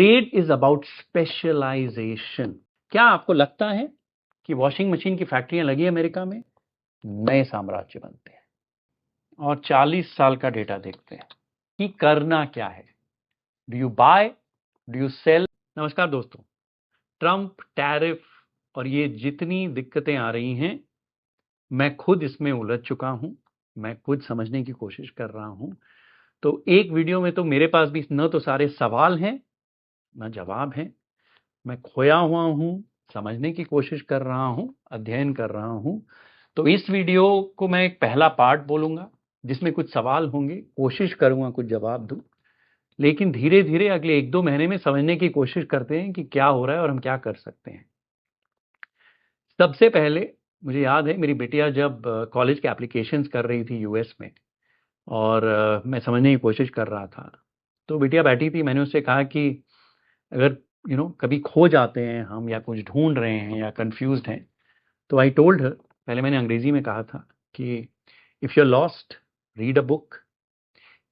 Trade is about specialisation. क्या आपको लगता है कि वॉशिंग मशीन की फैक्ट्रियां लगी अमेरिका में? नए साम्राज्य बनते हैं। और 40 साल का डेटा देखते हैं कि करना क्या है। Do you buy, do you sell? नमस्कार दोस्तों। ट्रंप, टैरिफ और ये जितनी दिक्कतें आ रही हैं, मैं खुद इसमें उलझ चुका हूं। मैं खुद समझने की कोशिश कर रहा हूं। तो एक वीडियो में तो मेरे पास भी न तो सारे सवाल हैं न जवाब हैं। मैं खोया हुआ हूं, समझने की कोशिश कर रहा हूं, अध्ययन कर रहा हूं। तो इस वीडियो को मैं एक पहला पार्ट बोलूंगा जिसमें कुछ सवाल होंगे, कोशिश करूंगा कुछ जवाब दूं। लेकिन धीरे धीरे अगले 1-2 महीने में समझने की कोशिश करते हैं कि क्या हो रहा है और हम क्या कर सकते हैं। सबसे पहले मुझे याद है, मेरी बेटिया जब कॉलेज के एप्लीकेशंस कर रही थी यूएस में, और मैं समझने की कोशिश कर रहा था, तो बिटिया बैठी थी। मैंने उससे कहा कि अगर कभी खो जाते हैं हम या कुछ ढूंढ रहे हैं या कंफ्यूज्ड हैं, तो आई टोल्ड हर, पहले मैंने अंग्रेजी में कहा था कि if you are lost, read a book.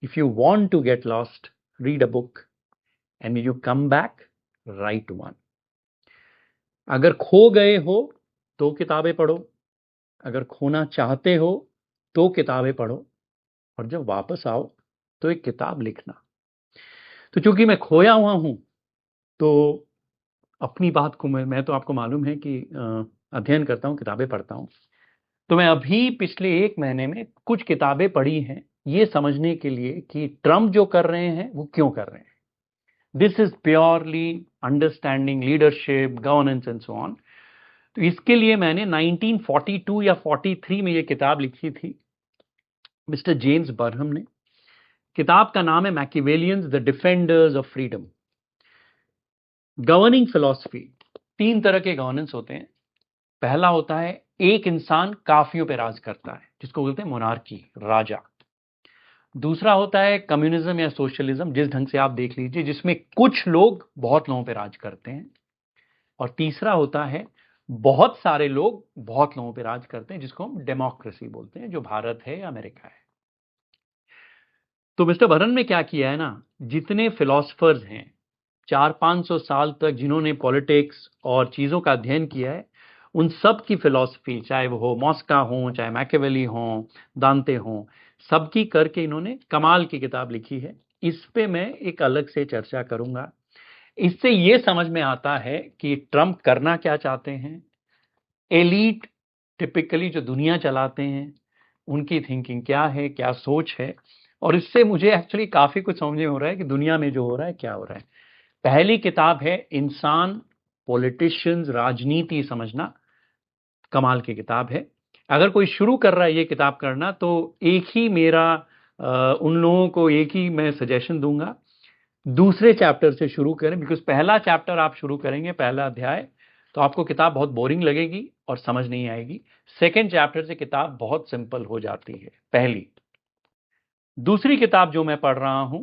If you want to get lost, read a book. And you come back, right one. अगर खो गए हो तो किताबें पढ़ो, अगर खोना चाहते हो तो किताबें पढ़ो, और जब वापस आओ तो एक किताब लिखना। तो चूंकि मैं खोया हुआ हूं, तो अपनी बात को मैं तो आपको मालूम है कि अध्ययन करता हूं, किताबें पढ़ता हूं। तो मैं अभी पिछले 1 महीने में कुछ किताबें पढ़ी हैं ये समझने के लिए कि ट्रंप जो कर रहे हैं वो क्यों कर रहे हैं। This is purely understanding leadership, governance and so on. तो इसके लिए मैंने 1942 या 43 में ये किताब लिखी थी, मिस्टर जेम्स बरहम ने। किताब का नाम है Machiavellians, the defenders of freedom. Governing philosophy, 3 तरह के गवर्नेंस होते हैं। पहला होता है एक इंसान काफियों पे राज करता है, जिसको बोलते हैं मोनार्की, राजा। दूसरा होता है कम्युनिज्म या सोशलिज्म, जिस ढंग से आप देख लीजिए, जिसमें कुछ लोग बहुत लोगों पे राज करते हैं। और तीसरा होता है बहुत सारे लोग बहुत लोगों पे राज करते हैं, जिसको हम डेमोक्रेसी बोलते हैं, जो भारत है या अमेरिका है। तो मिस्टर बरन ने क्या किया है ना, जितने फिलोसफर्स हैं 400-500 साल तक जिन्होंने पॉलिटिक्स और चीजों का अध्ययन किया है, उन सब की फिलॉसफी, चाहे वो हो मॉस्का हो, चाहे मैकियावेली हो, दांते हो, सबकी करके इन्होंने कमाल की किताब लिखी है। इस पे मैं एक अलग से चर्चा करूंगा। इससे ये समझ में आता है कि ट्रंप करना क्या चाहते हैं, एलीट टिपिकली जो दुनिया चलाते हैं उनकी थिंकिंग क्या है, क्या सोच है। और इससे मुझे एक्चुअली काफी कुछ समझ में हो रहा है कि दुनिया में जो हो रहा है क्या हो रहा है। पहली किताब है इंसान, पॉलिटिशियंस, राजनीति समझना। कमाल की किताब है। अगर कोई शुरू कर रहा है ये किताब करना, तो एक ही मेरा उन लोगों को एक ही मैं सजेशन दूंगा, दूसरे चैप्टर से शुरू करें। बिकॉज पहला चैप्टर आप शुरू करेंगे, पहला अध्याय, तो आपको किताब बहुत बोरिंग लगेगी और समझ नहीं आएगी। सेकेंड चैप्टर से किताब बहुत सिंपल हो जाती है। पहली। दूसरी किताब जो मैं पढ़ रहा हूं,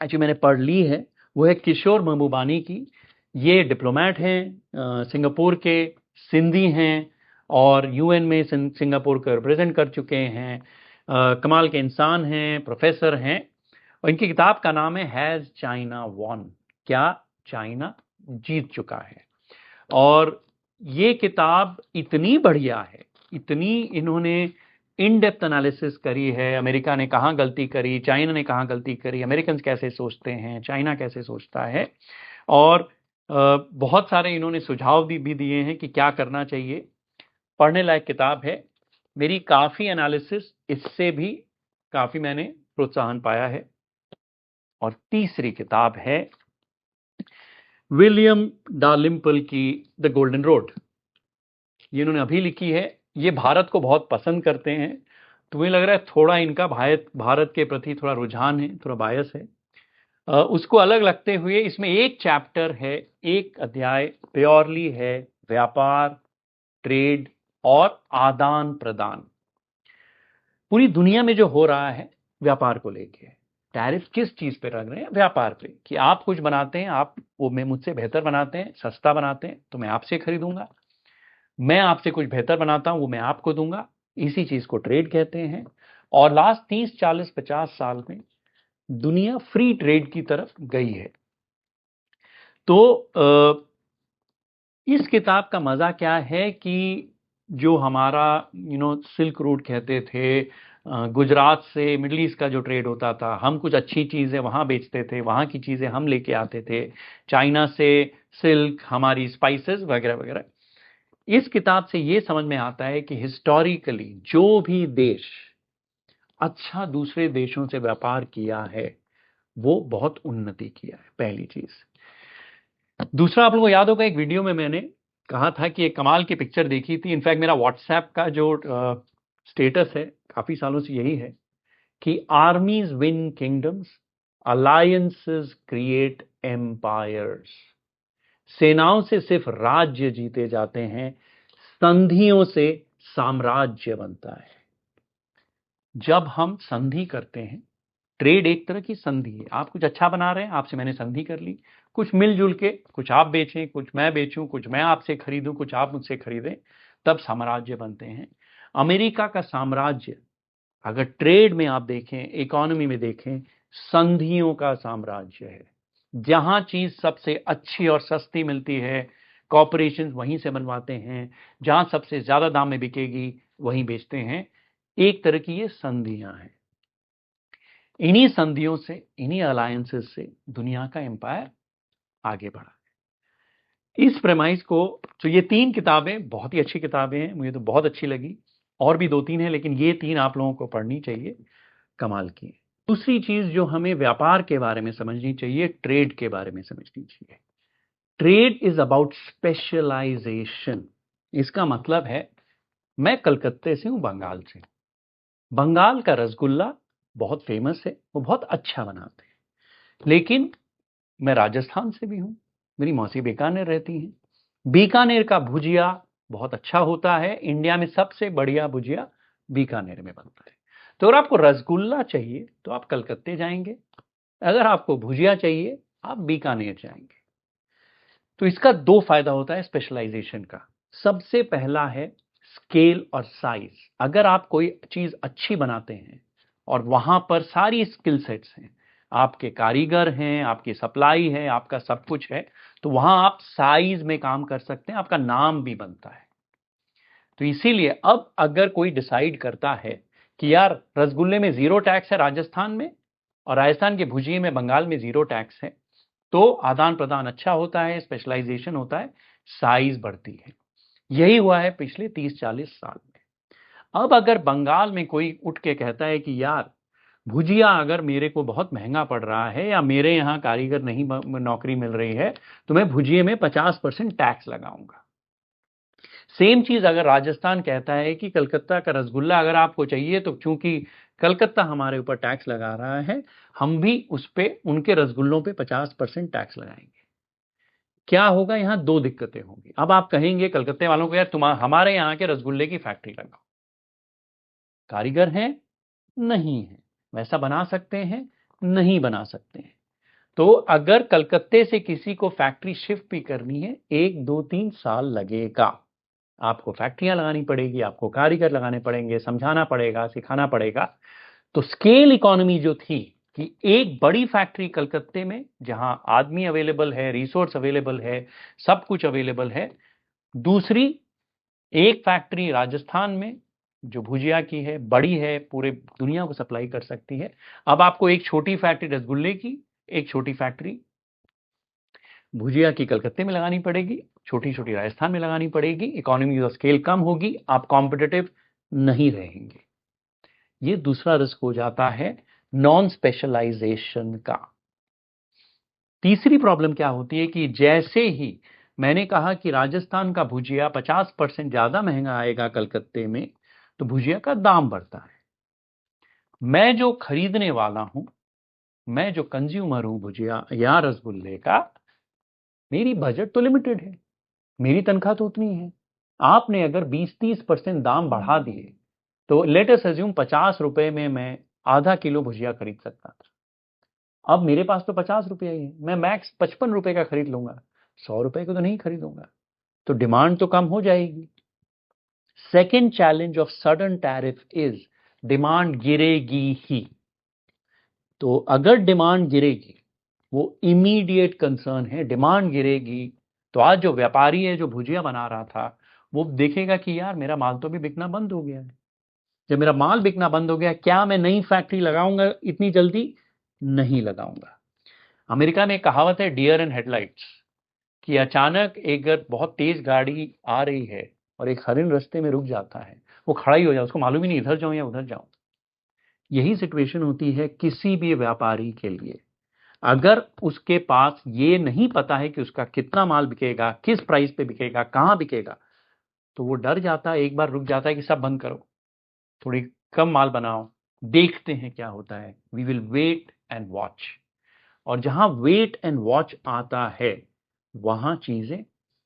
एक्चुअली मैंने पढ़ ली है, वो है किशोर महबूबानी की। ये डिप्लोमेट हैं, सिंगापुर के, सिंधी हैं, और यूएन में सिंगापुर को रिप्रेजेंट कर चुके हैं। कमाल के इंसान हैं, प्रोफेसर हैं। और इनकी किताब का नाम है हैज चाइना वॉन, क्या चाइना जीत चुका है। और ये किताब इतनी बढ़िया है, इतनी इन्होंने इन डेप्थ एनालिसिस करी है। अमेरिका ने कहाँ गलती करी, चाइना ने कहाँ गलती करी, अमेरिकन कैसे सोचते हैं, चाइना कैसे सोचता है। और बहुत सारे इन्होंने सुझाव भी दिए हैं कि क्या करना चाहिए। पढ़ने लायक किताब है। मेरी काफ़ी एनालिसिस इससे भी काफ़ी मैंने प्रोत्साहन पाया है। और तीसरी किताब है विलियम डालिम्पल की द गोल्डन रोड। ये इन्होंने अभी लिखी है। ये भारत को बहुत पसंद करते हैं, तो मुझे लग रहा है थोड़ा इनका भारत के प्रति थोड़ा रुझान है, थोड़ा बायस है। उसको अलग लगते हुए इसमें एक चैप्टर है, एक अध्याय प्योरली है व्यापार, ट्रेड और आदान प्रदान। पूरी दुनिया में जो हो रहा है व्यापार को लेके, टैरिफ किस चीज पे लग रहे हैं? व्यापार पे। कि आप कुछ बनाते हैं, आप वो मैं मुझसे बेहतर बनाते हैं, सस्ता बनाते हैं, तो मैं आपसे खरीदूंगा। मैं आपसे कुछ बेहतर बनाता हूं, वो मैं आपको दूंगा। इसी चीज को ट्रेड कहते हैं। और लास्ट 30-40-50 साल में दुनिया फ्री ट्रेड की तरफ गई है। तो इस किताब का मजा क्या है कि जो हमारा सिल्क रूट कहते थे, गुजरात से मिडिल ईस्ट का जो ट्रेड होता था, हम कुछ अच्छी चीजें वहां बेचते थे, वहां की चीजें हम लेके आते थे, चाइना से सिल्क, हमारी स्पाइसेस वगैरह वगैरह। इस किताब से ये समझ में आता है कि हिस्टोरिकली जो भी देश अच्छा दूसरे देशों से व्यापार किया है वो बहुत उन्नति किया है, पहली चीज। दूसरा, आप लोगों को याद होगा एक वीडियो में मैंने कहा था कि एक कमाल की पिक्चर देखी थी, इनफैक्ट मेरा व्हाट्सएप का जो स्टेटस है काफी सालों से यही है कि armies win kingdoms, alliances create empires. सेनाओं से सिर्फ राज्य जीते जाते हैं, संधियों से साम्राज्य बनता है। जब हम संधि करते हैं, ट्रेड एक तरह की संधि है, आप कुछ अच्छा बना रहे हैं, आपसे मैंने संधि कर ली, कुछ मिलजुल के, कुछ आप बेचें, कुछ मैं बेचूं, कुछ मैं आपसे खरीदूं, कुछ आप मुझसे खरीदें, तब साम्राज्य बनते हैं। अमेरिका का साम्राज्य अगर ट्रेड में आप देखें, इकोनॉमी में देखें, संधियों का साम्राज्य है। जहां चीज सबसे अच्छी और सस्ती मिलती है, कॉर्पोरेशन वहीं से बनवाते हैं, जहां सबसे ज्यादा दाम में बिकेगी वहीं बेचते हैं। एक तरह की ये संधियां हैं। इन्हीं संधियों से, इन्हीं अलायंसेस से दुनिया का एम्पायर आगे बढ़ा। इस प्रेमाइज को, तो ये 3 किताबें बहुत ही अच्छी किताबें हैं, मुझे तो बहुत अच्छी लगी। और भी 2-3 हैं, लेकिन ये 3 आप लोगों को पढ़नी चाहिए, कमाल की। दूसरी चीज जो हमें व्यापार के बारे में समझनी चाहिए, ट्रेड के बारे में समझनी चाहिए। Trade is about specialisation. इसका मतलब है, मैं कलकत्ते से हूं, बंगाल से। बंगाल का रसगुल्ला बहुत फेमस है, वो बहुत अच्छा बनाते हैं। लेकिन मैं राजस्थान से भी हूं, मेरी मौसी बीकानेर रहती हैं, बीकानेर का भुजिया बहुत अच्छा होता है, इंडिया में सबसे बढ़िया भुजिया बीकानेर में बनता है। तो अगर आपको रसगुल्ला चाहिए तो आप कलकत्ते जाएंगे, अगर आपको भुजिया चाहिए आप बीकानेर जाएंगे। तो इसका 2 फायदा होता है स्पेशलाइजेशन का। सबसे पहला है स्केल और साइज। अगर आप कोई चीज अच्छी बनाते हैं और वहां पर सारी स्किल सेट्स हैं, आपके कारीगर हैं, आपकी सप्लाई है, आपका सब कुछ है, तो वहां आप साइज में काम कर सकते हैं, आपका नाम भी बनता है। तो इसीलिए अब अगर कोई डिसाइड करता है कि यार रसगुल्ले में 0 टैक्स है राजस्थान में, और राजस्थान के भुजिए में बंगाल में 0 टैक्स है, तो आदान प्रदान अच्छा होता है, स्पेशलाइजेशन होता है, साइज बढ़ती है। यही हुआ है पिछले 30-40 साल में। अब अगर बंगाल में कोई उठ के कहता है कि यार भुजिया अगर मेरे को बहुत महंगा पड़ रहा है, या मेरे यहां कारीगर नहीं नौकरी मिल रही है, तो मैं भुजिए में 50% टैक्स लगाऊंगा। सेम चीज अगर राजस्थान कहता है कि कलकत्ता का रसगुल्ला अगर आपको चाहिए, तो चूंकि कलकत्ता हमारे ऊपर टैक्स लगा रहा है, हम भी उस पे, उनके रसगुल्लों पे 50% टैक्स लगाएंगे। क्या होगा, यहां 2 दिक्कतें होंगी। अब आप कहेंगे कलकत्ते वालों को, यार तुम हमारे यहाँ के रसगुल्ले की फैक्ट्री लगाओ। कारीगर हैं? नहीं है। वैसा बना सकते हैं? नहीं बना सकते हैं। तो अगर कलकत्ते से किसी को फैक्ट्री शिफ्ट भी करनी है, 1-2-3 साल लगेगा। आपको फैक्ट्रियां लगानी पड़ेगी, आपको कारीगर लगाने पड़ेंगे, समझाना पड़ेगा, सिखाना पड़ेगा। तो स्केल इकोनॉमी जो थी कि एक बड़ी फैक्ट्री कलकत्ते में, जहां आदमी अवेलेबल है, रिसोर्स अवेलेबल है, सब कुछ अवेलेबल है। दूसरी एक फैक्ट्री राजस्थान में जो भुजिया की है, बड़ी है, पूरे दुनिया को सप्लाई कर सकती है। अब आपको एक छोटी फैक्ट्री रसगुल्ले की, एक छोटी फैक्ट्री भुजिया की कलकत्ते में लगानी पड़ेगी, छोटी छोटी राजस्थान में लगानी पड़ेगी। इकोनॉमी ऑफ स्केल कम होगी, आप कॉम्पिटिटिव नहीं रहेंगे। ये दूसरा रिस्क हो जाता है नॉन स्पेशलाइजेशन का। तीसरी प्रॉब्लम क्या होती है कि जैसे ही मैंने कहा कि राजस्थान का भुजिया 50% ज्यादा महंगा आएगा कलकत्ते में, तो भुजिया का दाम बढ़ता है। मैं जो खरीदने वाला हूं, मैं जो कंज्यूमर हूं भुजिया या रसगुल्ले का, मेरी बजट तो लिमिटेड है, मेरी तनख्वाह तो उतनी है। आपने अगर 20-30% दाम बढ़ा दिए, तो लेट अस अज्यूम 50 रुपए में मैं आधा किलो भुजिया खरीद सकता था। अब मेरे पास तो 50 रुपया ही है, मैं मैक्स 55 रुपए का खरीद लूंगा, 100 रुपए को तो नहीं खरीदूंगा। तो डिमांड तो कम हो जाएगी। Second challenge of sudden tariff is demand गिरेगी ही। तो अगर डिमांड गिरेगी वो इमीडिएट कंसर्न है। डिमांड गिरेगी तो आज जो व्यापारी है जो भुजिया बना रहा था वो देखेगा कि यार मेरा माल तो भी बिकना बंद हो गया है। जब मेरा माल बिकना बंद हो गया, क्या मैं नई फैक्ट्री लगाऊंगा इतनी जल्दी? नहीं लगाऊंगा। अमेरिका में एक कहावत है डियर इन हेडलाइट्स, कि अचानक एक अगर बहुत तेज गाड़ी आ रही है और एक हरिन रास्ते में रुक जाता है, वो खड़ा ही हो जाए, उसको मालूम ही नहीं इधर जाऊं या उधर जाऊं। यही सिचुएशन होती है किसी भी व्यापारी के लिए। अगर उसके पास ये नहीं पता है कि उसका कितना माल बिकेगा, किस प्राइस पे बिकेगा, कहां बिकेगा, तो वो डर जाता है, एक बार रुक जाता है कि सब बंद करो, थोड़ी कम माल बनाओ, देखते हैं क्या होता है, we will wait and watch. और जहां वेट एंड वॉच आता है वहां चीजें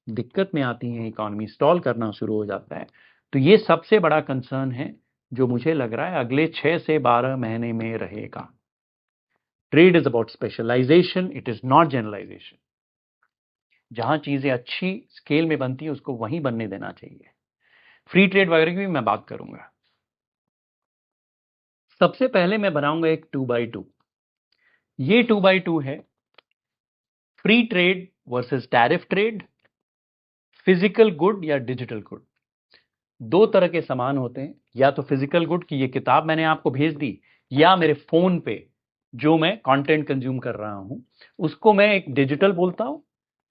दिक्कत में आती हैं, इकोनॉमी स्टॉल करना शुरू हो जाता है। तो ये सबसे बड़ा कंसर्न है जो मुझे लग रहा है अगले 6 से 12 महीने में रहेगा। Trade is about specialisation, it is not generalisation. जहां चीजें अच्छी स्केल में बनती है उसको वहीं बनने देना चाहिए। फ्री ट्रेड वगैरह की भी मैं बात करूंगा। सबसे पहले मैं बनाऊंगा एक 2x2। ये 2x2 है, free trade versus tariff trade, physical good या डिजिटल गुड। दो तरह के सामान होते हैं, या तो फिजिकल गुड की ये किताब मैंने आपको भेज दी, या मेरे फोन पे जो मैं कंटेंट कंज्यूम कर रहा हूं उसको मैं एक डिजिटल बोलता हूं।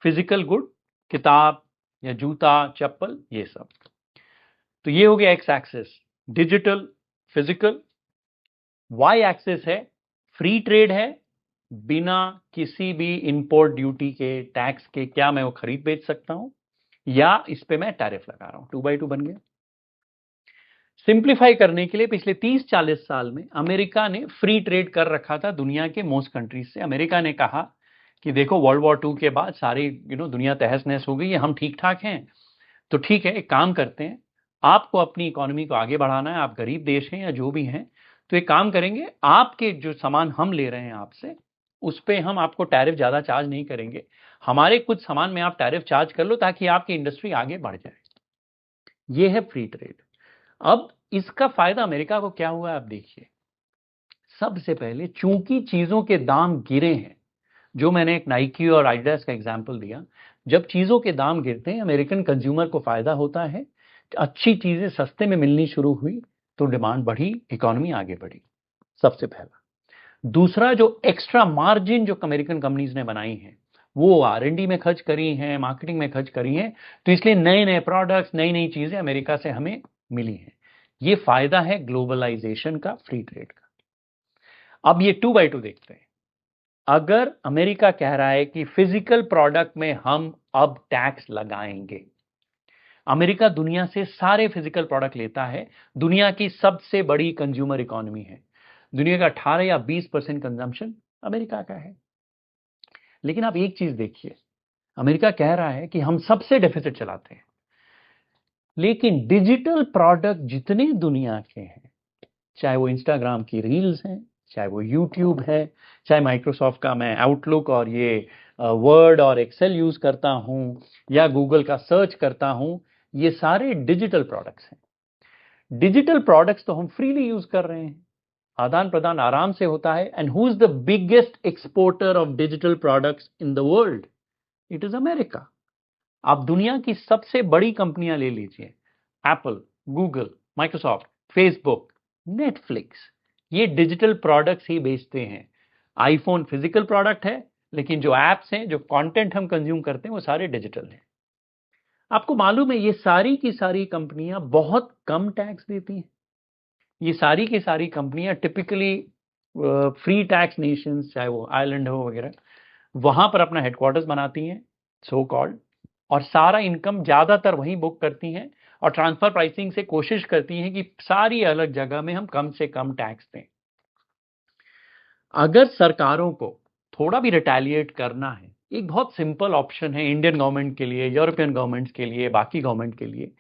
फिजिकल गुड किताब या जूता चप्पल ये सब। तो ये हो गया X axis digital physical, Y axis है फ्री ट्रेड है, बिना किसी भी इंपोर्ट ड्यूटी के टैक्स के क्या मैं वो खरीद बेच सकता हूं, या इस पे मैं टैरिफ लगा रहा हूं। 2x2 बन गया। सिंप्लीफाई करने के लिए पिछले 30-40 साल में अमेरिका ने फ्री ट्रेड कर रखा था दुनिया के मोस्ट कंट्रीज से। अमेरिका ने कहा कि देखो वर्ल्ड वॉर 2 के बाद सारी दुनिया तहस नहस हो गई है, हम ठीक ठाक हैं, तो ठीक है एक काम करते हैं, आपको अपनी इकोनॉमी को आगे बढ़ाना है, आप गरीब देश हैं या जो भी हैं, तो एक काम करेंगे, आपके जो सामान हम ले रहे हैं आपसे उस पर हम आपको टैरिफ ज्यादा चार्ज नहीं करेंगे, हमारे कुछ सामान में आप टैरिफ चार्ज कर लो ताकि आपकी इंडस्ट्री आगे बढ़ जाए। ये है फ्री ट्रेड। अब इसका फायदा अमेरिका को क्या हुआ आप देखिए। सबसे पहले चूंकि चीजों के दाम गिरे हैं, जो मैंने एक नाइकी और एडिडास का एग्जांपल दिया, जब चीजों के दाम गिरते हैं अमेरिकन कंज्यूमर को फायदा होता है, अच्छी चीजें सस्ते में मिलनी शुरू हुई तो डिमांड बढ़ी, इकोनॉमी आगे बढ़ी। सबसे पहला। दूसरा, जो एक्स्ट्रा मार्जिन जो अमेरिकन कंपनीज ने बनाई है वो R&D में खर्च करी हैं, मार्केटिंग में खर्च करी हैं, तो इसलिए नए नए प्रोडक्ट्स नई नई चीजें अमेरिका से हमें मिली हैं। ये फायदा है ग्लोबलाइजेशन का, फ्री ट्रेड का। अब ये 2x2 देखते हैं। अगर अमेरिका कह रहा है कि फिजिकल प्रोडक्ट में हम अब टैक्स लगाएंगे, अमेरिका दुनिया से सारे फिजिकल प्रोडक्ट लेता है, दुनिया की सबसे बड़ी कंज्यूमर इकोनॉमी है, दुनिया का 18 या 20% कंजम्पशन अमेरिका का है। लेकिन आप एक चीज देखिए, अमेरिका कह रहा है कि हम सबसे डेफिसिट चलाते हैं, लेकिन डिजिटल प्रोडक्ट जितने दुनिया के हैं, चाहे वो इंस्टाग्राम की रील्स हैं, चाहे वो यूट्यूब है, चाहे माइक्रोसॉफ्ट का मैं आउटलुक और ये वर्ड और एक्सेल यूज करता हूं, या गूगल का सर्च करता हूं, ये सारे डिजिटल प्रोडक्ट्स हैं। डिजिटल प्रोडक्ट्स तो हम फ्रीली यूज कर रहे हैं, आदान प्रदान आराम से होता है। And who is the biggest exporter of digital products in the world? It is America. आप दुनिया की सबसे बड़ी कंपनियां ले लीजिए, Apple, Google, Microsoft, Facebook, Netflix, ये डिजिटल प्रोडक्ट्स ही बेचते हैं। आईफोन फिजिकल प्रोडक्ट है, लेकिन जो एप्स हैं, जो कंटेंट हम कंज्यूम करते हैं वो सारे डिजिटल हैं। आपको मालूम है ये सारी की सारी कंपनियां बहुत कम टैक्स देती हैं। ये सारी की सारी कंपनियां टिपिकली फ्री टैक्स नेशंस, चाहे वो आयरलैंड हो वगैरह, वहां पर अपना हेडक्वार्टर्स बनाती हैं सो कॉल्ड, और सारा इनकम ज्यादातर वहीं बुक करती हैं और ट्रांसफर प्राइसिंग से कोशिश करती हैं कि सारी अलग जगह में हम कम से कम टैक्स दें। अगर सरकारों को थोड़ा भी रिटेलिएट करना है, एक बहुत सिंपल ऑप्शन है इंडियन गवर्नमेंट के लिए, यूरोपियन गवर्नमेंट्स के लिए, बाकी गवर्नमेंट के लिए,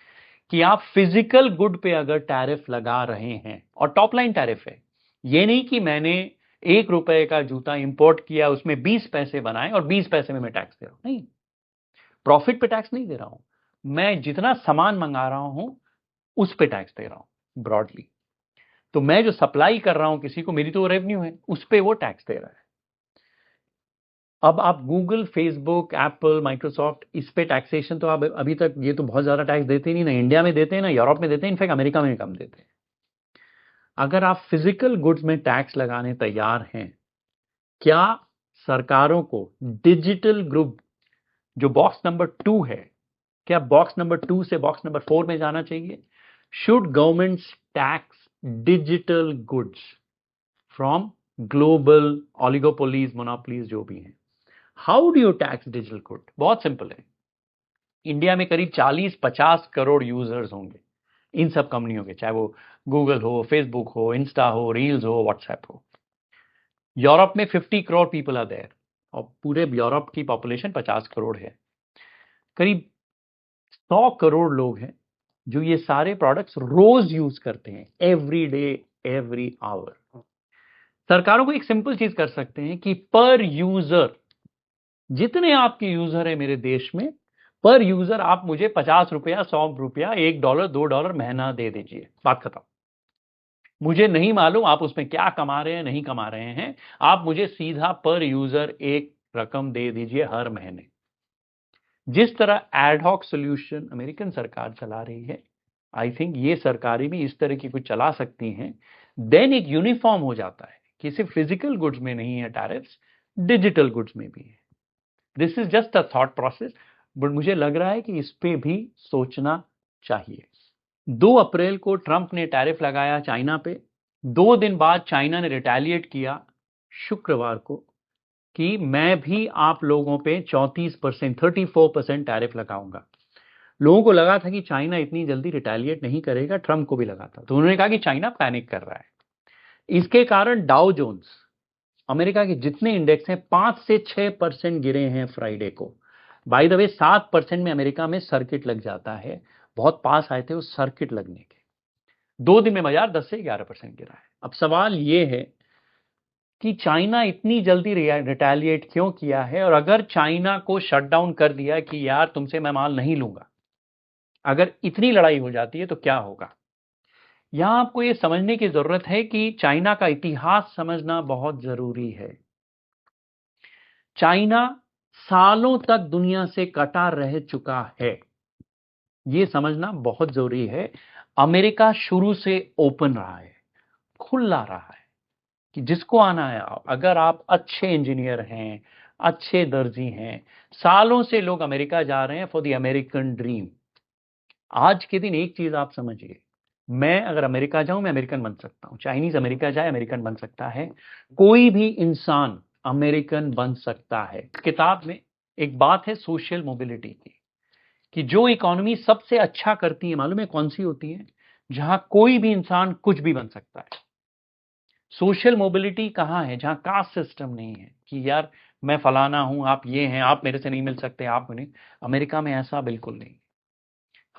कि आप फिजिकल गुड पे अगर टैरिफ लगा रहे हैं, और टॉप लाइन टैरिफ है, ये नहीं कि मैंने 1 रुपए का जूता इंपोर्ट किया, उसमें 20 पैसे बनाए और 20 पैसे में मैं टैक्स दे रहा हूं, नहीं, प्रॉफिट पे टैक्स नहीं दे रहा हूं, मैं जितना सामान मंगा रहा हूं उस पे टैक्स दे रहा हूं ब्रॉडली। तो मैं जो सप्लाई कर रहा हूं किसी को, मेरी तो रेवेन्यू है, उस पे वो टैक्स दे रहा है। अब आप गूगल, फेसबुक, एप्पल, माइक्रोसॉफ्ट, इस पे टैक्सेशन तो आप अभी तक ये तो बहुत ज्यादा टैक्स देते नहीं ना, इंडिया में देते हैं ना यूरोप में देते हैं, इनफैक्ट अमेरिका में भी कम देते हैं। अगर आप फिजिकल गुड्स में टैक्स लगाने तैयार हैं, क्या सरकारों को डिजिटल ग्रुप जो बॉक्स नंबर 2 है, क्या बॉक्स नंबर 2 से बॉक्स नंबर 4 में जाना चाहिए? Should governments tax digital goods from global oligopolies, monopolies जो भी हैं? How do you tax digital good? बहुत सिंपल है। इंडिया में करीब 40-50 करोड़ यूजर्स होंगे इन सब कंपनियों के, चाहे वो गूगल हो, फेसबुक हो, इंस्टा हो, रील्स हो, व्हाट्सएप हो। यूरोप में 50 करोड़ पीपल आर देयर, और पूरे यूरोप की पॉपुलेशन 50 करोड़ है। करीब 100 करोड़ लोग हैं जो ये सारे प्रोडक्ट्स रोज यूज करते हैं, एवरी डे, एवरी आवर। सरकारों को एक सिंपल चीज कर सकते हैं कि पर यूजर, जितने आपके यूजर है मेरे देश में, पर यूजर आप मुझे 50 रुपया, 100 रुपया, $1, $2 महीना दे दीजिए, बात खत्म। मुझे नहीं मालूम आप उसमें क्या कमा रहे हैं, नहीं कमा रहे हैं, आप मुझे सीधा पर यूजर एक रकम दे दीजिए हर महीने। जिस तरह एडहॉक सोल्यूशन अमेरिकन सरकार चला रही है, आई थिंक ये सरकारें भी इस तरह की कुछ चला सकती हैं। देन एक यूनिफॉर्म हो जाता है कि सिर्फ फिजिकल गुड्स में नहीं है टैरिफ्स, डिजिटल गुड्स में भी है। This is just a thought process, but मुझे लग रहा है कि इस पे भी सोचना चाहिए। 2 अप्रैल को ट्रंप ने टैरिफ लगाया चाइना पे। 2 दिन बाद चाइना ने रिटेलिएट किया शुक्रवार को कि मैं भी आप लोगों पे 34%, 34% टैरिफ लगाऊंगा। लोगों को लगा था कि चाइना इतनी जल्दी रिटेलिएट नहीं करेगा, ट्रंप को भी लगा था, तो उन्होंने कहा कि चाइना पैनिक कर रहा है। इसके कारण डाउ जोन्स, अमेरिका के जितने इंडेक्स हैं, 5 से 6% गिरे हैं फ्राइडे को। बाय द वे 7% में अमेरिका में सर्किट लग जाता है, बहुत पास आए थे उस सर्किट लगने के। 2 दिन में बाजार 10 से 11% गिरा है। अब सवाल यह है कि चाइना इतनी जल्दी रिटेलिएट क्यों किया है, और अगर चाइना को शटडाउन कर दिया कि यार तुमसे मैं माल नहीं लूंगा, अगर इतनी लड़ाई हो जाती है तो क्या होगा? यहां आपको यह समझने की जरूरत है कि चाइना का इतिहास समझना बहुत जरूरी है। चाइना सालों तक दुनिया से कटा रह चुका है, यह समझना बहुत जरूरी है। अमेरिका शुरू से ओपन रहा है, खुला रहा है कि जिसको आना है आओ। अगर आप अच्छे इंजीनियर हैं, अच्छे दर्जी हैं, सालों से लोग अमेरिका जा रहे हैं फॉर द अमेरिकन ड्रीम। आज के दिन एक चीज आप समझिए, मैं अगर अमेरिका जाऊं मैं अमेरिकन बन सकता हूं, चाइनीज अमेरिका जाए अमेरिकन बन सकता है, कोई भी इंसान अमेरिकन बन सकता है। किताब में एक बात है सोशल मोबिलिटी की, कि जो इकोनॉमी सबसे अच्छा करती है मालूम है कौन सी होती है? जहां कोई भी इंसान कुछ भी बन सकता है। सोशल मोबिलिटी कहां है? जहां कास्ट सिस्टम नहीं है कि यार मैं फलाना हूं, आप ये हैं, आप मेरे से नहीं मिल सकते, आप नहीं। अमेरिका में ऐसा बिल्कुल नहीं।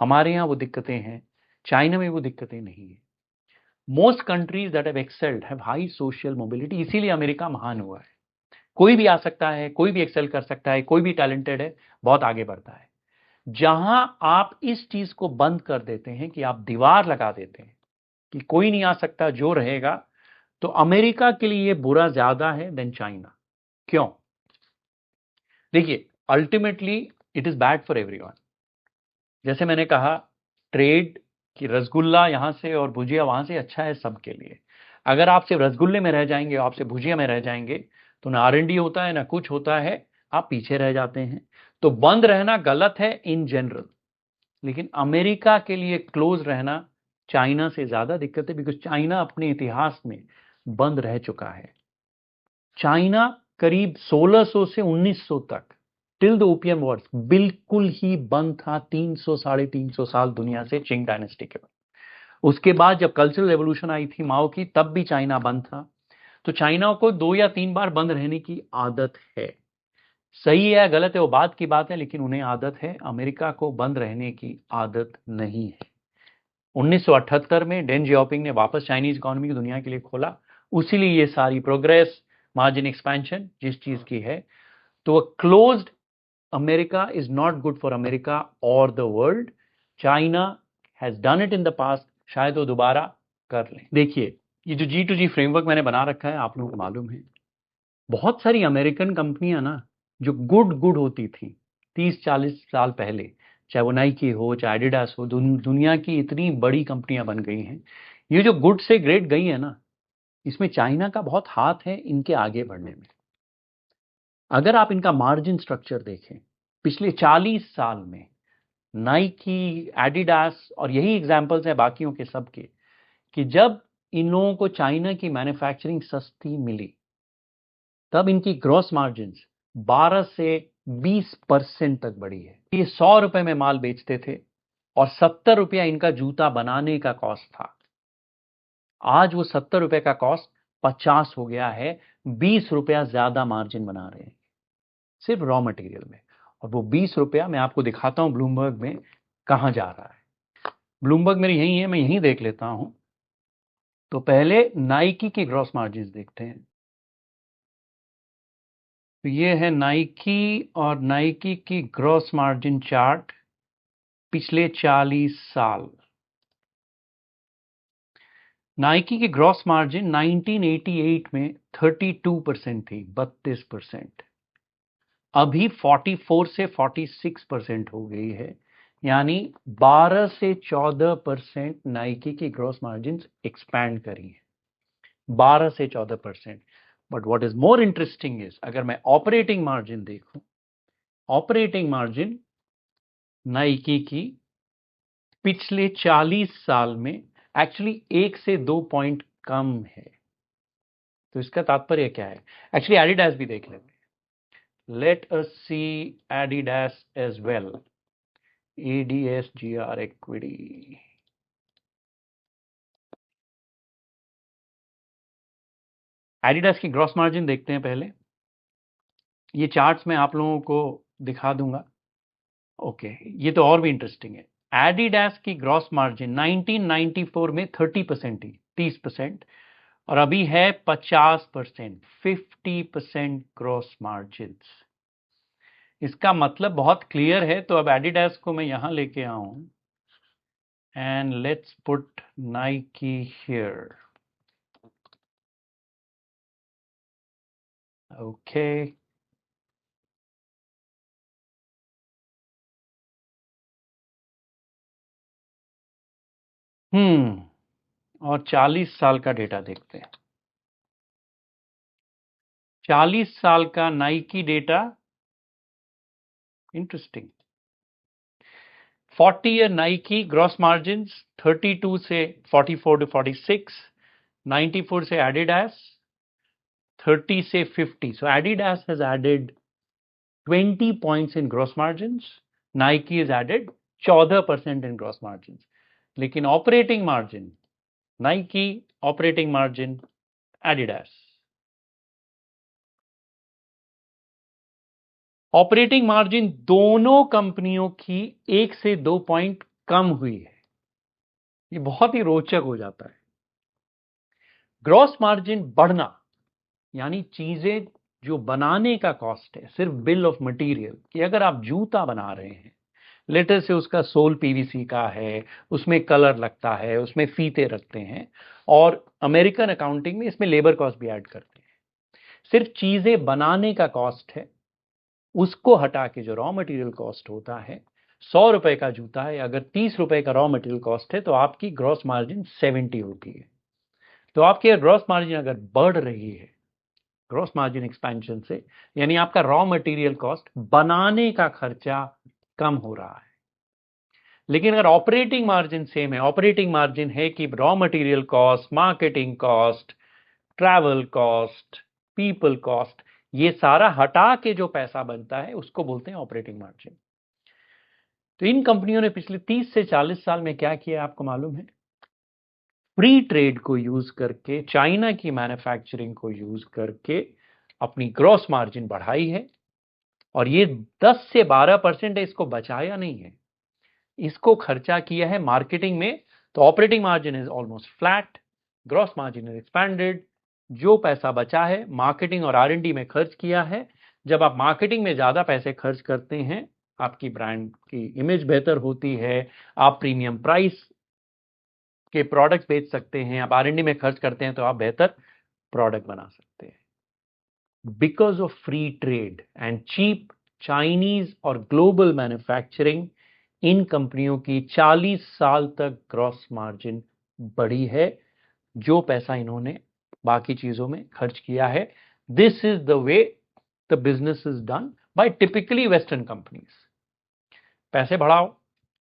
हमारे यहां वो दिक्कतें हैं, चाइना में वो दिक्कतें नहीं है। Most countries that have excelled have high social mobility, इसीलिए अमेरिका महान हुआ है। कोई भी आ सकता है, कोई भी एक्सेल कर सकता है, कोई भी टैलेंटेड है, बहुत आगे बढ़ता है। जहां आप इस चीज को बंद कर देते हैं कि आप दीवार लगा देते हैं कि कोई नहीं आ सकता, जो रहेगा, तो अमेरिका के लिए बुरा ज्यादा है देन चाइना। क्यों? देखिए, ultimately it is bad for everyone. जैसे मैंने कहा, ट्रेड कि रसगुल्ला यहां से और भुजिया वहां से अच्छा है सबके लिए। अगर आप सिर्फ रसगुल्ले में रह जाएंगे, आप सिर्फ भुजिया में रह जाएंगे, तो ना R&D होता है ना कुछ होता है, आप पीछे रह जाते हैं। तो बंद रहना गलत है इन जनरल, लेकिन अमेरिका के लिए क्लोज रहना चाइना से ज्यादा दिक्कत है, बिकॉज चाइना अपने इतिहास में बंद रह चुका है। चाइना करीब 1600 से 1900 तक, टिल द ओपियम वॉर्स, बिल्कुल ही बंद था। 300 350 साल दुनिया से चिंग डायनेस्टी के बाद। उसके बाद जब कल्चरल रेवोल्यूशन आई थी माओ की, तब भी चाइना बंद था। तो चाइना को 2 या 3 बार बंद रहने की आदत है। सही है गलत है वो बात की बात है, लेकिन उन्हें आदत है। अमेरिका को बंद रहने की आदत नहीं है। 1978 में डेन जियाओपिंग ने वापस चाइनीज इकोनॉमी को दुनिया के लिए खोला, उसीलिए ये सारी प्रोग्रेस, मार्जिन एक्सपेंशन जिस चीज की है। तो closed America is not good for America और the world. China has done it in the past, शायद वो दोबारा कर लें। देखिए, ये जो G2G फ्रेमवर्क मैंने बना रखा है, आप लोगों को मालूम है, बहुत सारी अमेरिकन कंपनियां ना जो गुड होती थी 30-40 साल पहले, चाहे वो नाइकी हो, चाहे एडिडास हो, दुनिया की इतनी बड़ी कंपनियां बन गई हैं। ये जो गुड से ग्रेट गई है ना, इसमें चाइना का बहुत हाथ है इनके आगे बढ़ने में। अगर आप इनका मार्जिन स्ट्रक्चर देखें, पिछले 40 साल में नाइकी, एडिडास, और यही एग्जांपल्स हैं बाकियों के सबके, कि जब इन लोगों को चाइना की मैन्युफैक्चरिंग सस्ती मिली, तब इनकी ग्रॉस मार्जिन 12 से 20% तक बढ़ी है। ये 100 रुपए में माल बेचते थे और 70 रुपया इनका जूता बनाने का कॉस्ट था। आज वो 70 रुपए का कॉस्ट 50 हो गया है। 20 रुपया ज्यादा मार्जिन बना रहे हैं सिर्फ रॉ मटेरियल में। और वो 20 रुपया मैं आपको दिखाता हूं ब्लूमबर्ग में कहां जा रहा है। ब्लूमबर्ग मेरी यही है, मैं यहीं देख लेता हूं। तो पहले नाइकी की ग्रॉस मार्जिन देखते हैं। तो ये है नाइकी, और नाइकी की ग्रॉस मार्जिन चार्ट पिछले 40 साल। नाइकी की ग्रॉस मार्जिन 1988 में 32% थी, 32%। अभी 44 से 46% हो गई है, यानी 12 से 14% नाइकी की ग्रॉस मार्जिन एक्सपैंड करी है, 12 से 14%। But what is more interesting is, अगर मैं ऑपरेटिंग मार्जिन देखूं, ऑपरेटिंग मार्जिन नाइकी की पिछले 40 साल में एक्चुअली 1 से 2 पॉइंट कम है। तो इसका तात्पर्य क्या है? एक्चुअली एडिडास भी देख लेते हैं। Let us see Adidas as well. ADSGR equity. Adidas की ग्रॉस मार्जिन देखते हैं पहले। ये चार्ट्स मैं आप लोगों को दिखा दूंगा। ओके, ये तो और भी इंटरेस्टिंग है। एडिडास की ग्रॉस मार्जिन 1994 में 30% थी, 30%, और अभी है 50%, 50% ग्रॉस मार्जिन। इसका मतलब बहुत क्लियर है। तो अब एडिडास को मैं यहां लेके आऊं, and let's put Nike here. Okay, और 40 साल का डेटा देखते हैं। 40 साल का Nike data, interesting. 40 year Nike gross margin 32 से 44 टू 46, 94 से एडिडास 30 से 50। So Adidas has added 20 points in gross margin, Nike is added 14% in gross margin. लेकिन operating margin Nike, operating margin Adidas. Operating margin दोनों कंपनियों की 1 से 2 point कम हुई है। ये बहुत ही रोचक हो जाता है। ग्रॉस मार्जिन बढ़ना यानी चीजें जो बनाने का कॉस्ट है, सिर्फ बिल ऑफ मटेरियल, कि अगर आप जूता बना रहे हैं, लेटर से उसका सोल पीवीसी का है, उसमें कलर लगता है, उसमें फीते रखते हैं, और अमेरिकन अकाउंटिंग में इसमें लेबर कॉस्ट भी ऐड करते हैं। सिर्फ चीजें बनाने का कॉस्ट है, उसको हटा के जो रॉ मटेरियल कॉस्ट होता है, 100 रुपए का जूता है, अगर 30 रुपए का रॉ मटेरियल कॉस्ट है, तो आपकी ग्रॉस मार्जिन 70 होती है। तो आपकी ग्रॉस मार्जिन अगर बढ़ रही है ग्रॉस मार्जिन एक्सपेंशन से, यानी आपका रॉ मटेरियल कॉस्ट, बनाने का खर्चा कम हो रहा है। लेकिन अगर ऑपरेटिंग मार्जिन सेम है, ऑपरेटिंग मार्जिन है कि raw material cost, marketing cost, travel cost, people cost, ये सारा हटा के जो पैसा बनता है उसको बोलते हैं ऑपरेटिंग मार्जिन। तो इन कंपनियों ने पिछले 30 से 40 साल में क्या किया आपको मालूम है? फ्री ट्रेड को यूज करके, चाइना की मैन्युफैक्चरिंग को यूज करके अपनी ग्रॉस मार्जिन बढ़ाई है। और ये 10 से 12% है, इसको बचाया नहीं है, इसको खर्चा किया है मार्केटिंग में। तो operating margin is almost flat, gross margin is expanded. जो पैसा बचा है मार्केटिंग और R&D में खर्च किया है। जब आप मार्केटिंग में ज्यादा पैसे खर्च करते हैं, आपकी ब्रांड की इमेज बेहतर होती है, आप प्रीमियम प्राइस के प्रोडक्ट्स बेच सकते हैं, आप R&D में खर्च करते हैं तो आप बेहतर प्रोडक्ट बना सकते हैं। because of free trade and cheap Chinese और global manufacturing, इन कंपनियों की 40 साल तक ग्रॉस मार्जिन बढ़ी है, जो पैसा इन्होंने बाकी चीजों में खर्च किया है। This is the way the business is done by typically western companies. पैसे बढ़ाओ,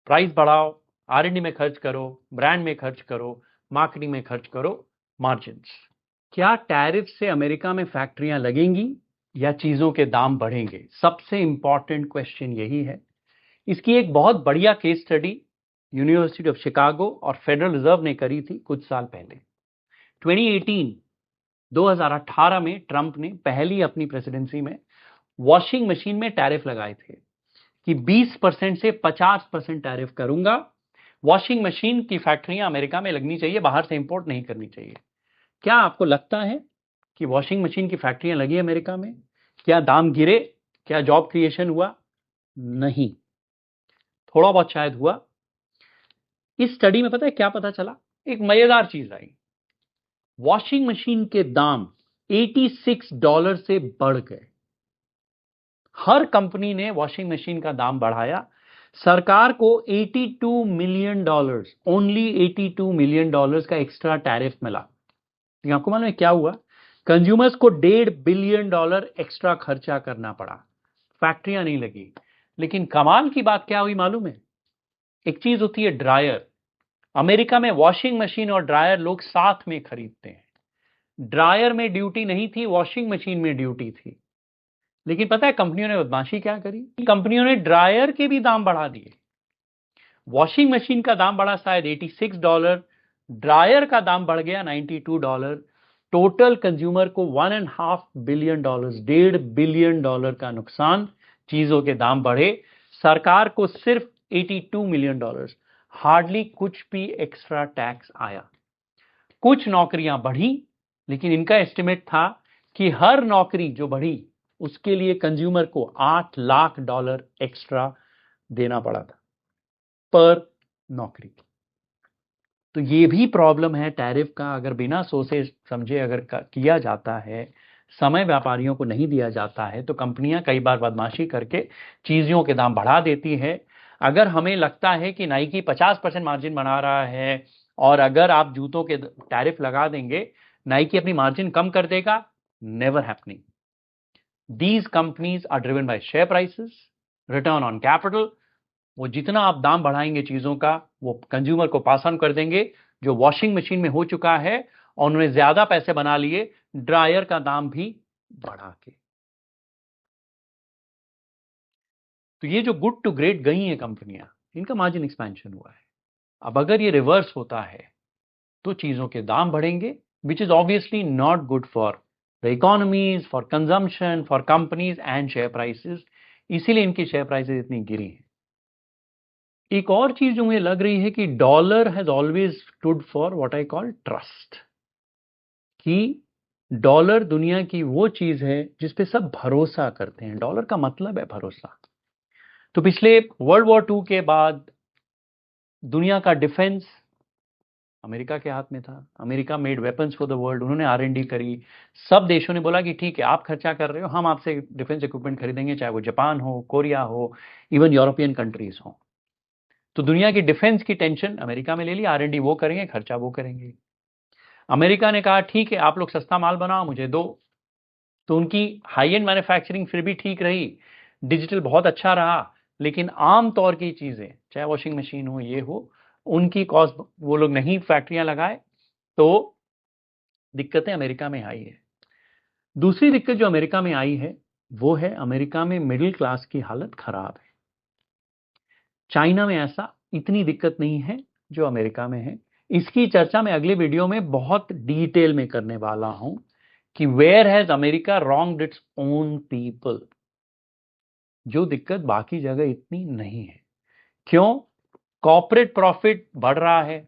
प्राइस बढ़ाओ, R&D में खर्च करो, ब्रांड में खर्च करो, मार्केटिंग में खर्च करो, मार्जिन्स। क्या टैरिफ से अमेरिका में फैक्ट्रियां लगेंगी या चीजों के दाम बढ़ेंगे? सबसे इंपॉर्टेंट क्वेश्चन यही है। इसकी एक बहुत बढ़िया case study university of Chicago और फेडरल रिजर्व ने करी थी कुछ साल पहले। 2018 में ट्रंप ने पहली अपनी प्रेसिडेंसी में वॉशिंग मशीन में टैरिफ लगाए थे कि 20% से 50% टैरिफ करूंगा। वॉशिंग मशीन की फैक्ट्रियां अमेरिका में लगनी चाहिए, बाहर से इंपोर्ट नहीं करनी चाहिए। क्या आपको लगता है कि वॉशिंग मशीन की फैक्ट्रियां लगी अमेरिका में? क्या दाम गिरे? क्या जॉब क्रिएशन हुआ? नहीं, थोड़ा बहुत शायद हुआ। इस स्टडी में पता है क्या पता चला? एक मजेदार चीज आई। वॉशिंग मशीन के दाम $86 से बढ़ गए। हर कंपनी ने वॉशिंग मशीन का दाम बढ़ाया। सरकार को $82 मिलियन, ओनली $82 मिलियन का एक्स्ट्रा टैरिफ मिला। आपको मालूम है क्या हुआ? कंज्यूमर्स को $1.5 बिलियन एक्स्ट्रा खर्चा करना पड़ा, फैक्ट्रियां नहीं लगी। लेकिन कमाल की बात क्या हुई मालूम है? एक चीज होती है ड्रायर। अमेरिका में वॉशिंग मशीन और ड्रायर लोग साथ में खरीदते हैं। ड्रायर में ड्यूटी नहीं थी, वॉशिंग मशीन में ड्यूटी थी। लेकिन पता है कंपनियों ने बदमाशी क्या करी? कंपनियों ने ड्रायर के भी दाम बढ़ा दिए। वॉशिंग मशीन का दाम बढ़ा शायद $86, ड्रायर का दाम बढ़ गया $92। टोटल कंज्यूमर को $1.5 बिलियन, $1.5 बिलियन का नुकसान। चीजों के दाम बढ़े, सरकार को सिर्फ $82 मिलियन, हार्डली कुछ भी एक्स्ट्रा टैक्स आया। कुछ नौकरियां बढ़ी, लेकिन इनका एस्टिमेट था कि हर नौकरी जो बढ़ी उसके लिए कंज्यूमर को $8 लाख एक्स्ट्रा देना पड़ा था पर नौकरी। तो ये भी प्रॉब्लम है टैरिफ का। अगर बिना सोचे समझे अगर किया जाता है, समय व्यापारियों को नहीं दिया जाता है, तो कंपनियां कई बार बदमाशी करके चीजों के दाम बढ़ा देती है। अगर हमें लगता है कि नाइकी 50% मार्जिन बना रहा है और अगर आप जूतों के टैरिफ लगा देंगे, नाइकी अपनी मार्जिन कम कर देगा, never happening. These companies are driven by share prices, return on capital। वो जितना आप दाम बढ़ाएंगे चीजों का, वो कंज्यूमर को पास ऑन कर देंगे। जो वॉशिंग मशीन में हो चुका है और उन्होंने ज्यादा पैसे बना लिए ड्रायर का दाम भी बढ़ा के। तो ये जो गुड टू ग्रेट गई हैं कंपनियां, इनका मार्जिन एक्सपेंशन हुआ है। अब अगर ये रिवर्स होता है तो चीजों के दाम बढ़ेंगे, which is obviously not good for the economies, for consumption, for companies and share prices. इसीलिए इनकी शेयर प्राइसेस इतनी गिरी हैं। एक और चीज जो मुझे लग रही है कि dollar has always stood for what I call trust. कि डॉलर दुनिया की वो चीज है जिसपे सब भरोसा करते हैं। डॉलर का मतलब है भरोसा। तो पिछले वर्ल्ड वॉर II के बाद दुनिया का डिफेंस अमेरिका के हाथ में था। America made weapons for the world. उन्होंने R&D करी। सब देशों ने बोला कि ठीक है, आप खर्चा कर रहे हो, हम आपसे डिफेंस इक्विपमेंट खरीदेंगे, चाहे वो जापान हो, कोरिया हो, इवन यूरोपियन कंट्रीज हो। तो दुनिया की डिफेंस की टेंशन अमेरिका में ले ली। R&D वो करेंगे, खर्चा वो करेंगे। अमेरिका ने कहा ठीक है, आप लोग सस्ता माल बनाओ, मुझे दो। तो उनकी हाई एंड मैन्युफैक्चरिंग फिर भी ठीक रही, डिजिटल बहुत अच्छा रहा। लेकिन आम तौर की चीजें, चाहे वॉशिंग मशीन हो, ये हो, उनकी कॉस्ट वो लोग नहीं फैक्ट्रियां लगाए, तो दिक्कतें अमेरिका में आई है। दूसरी दिक्कत जो अमेरिका में आई है वो है अमेरिका में मिडिल क्लास की हालत खराब है। चाइना में ऐसा इतनी दिक्कत नहीं है जो अमेरिका में है। इसकी चर्चा मैं अगले वीडियो में बहुत डिटेल में करने वाला हूं कि where has America wronged its own people. जो दिक्कत बाकी जगह इतनी नहीं है। क्यों? कॉर्पोरेट प्रॉफिट बढ़ रहा है,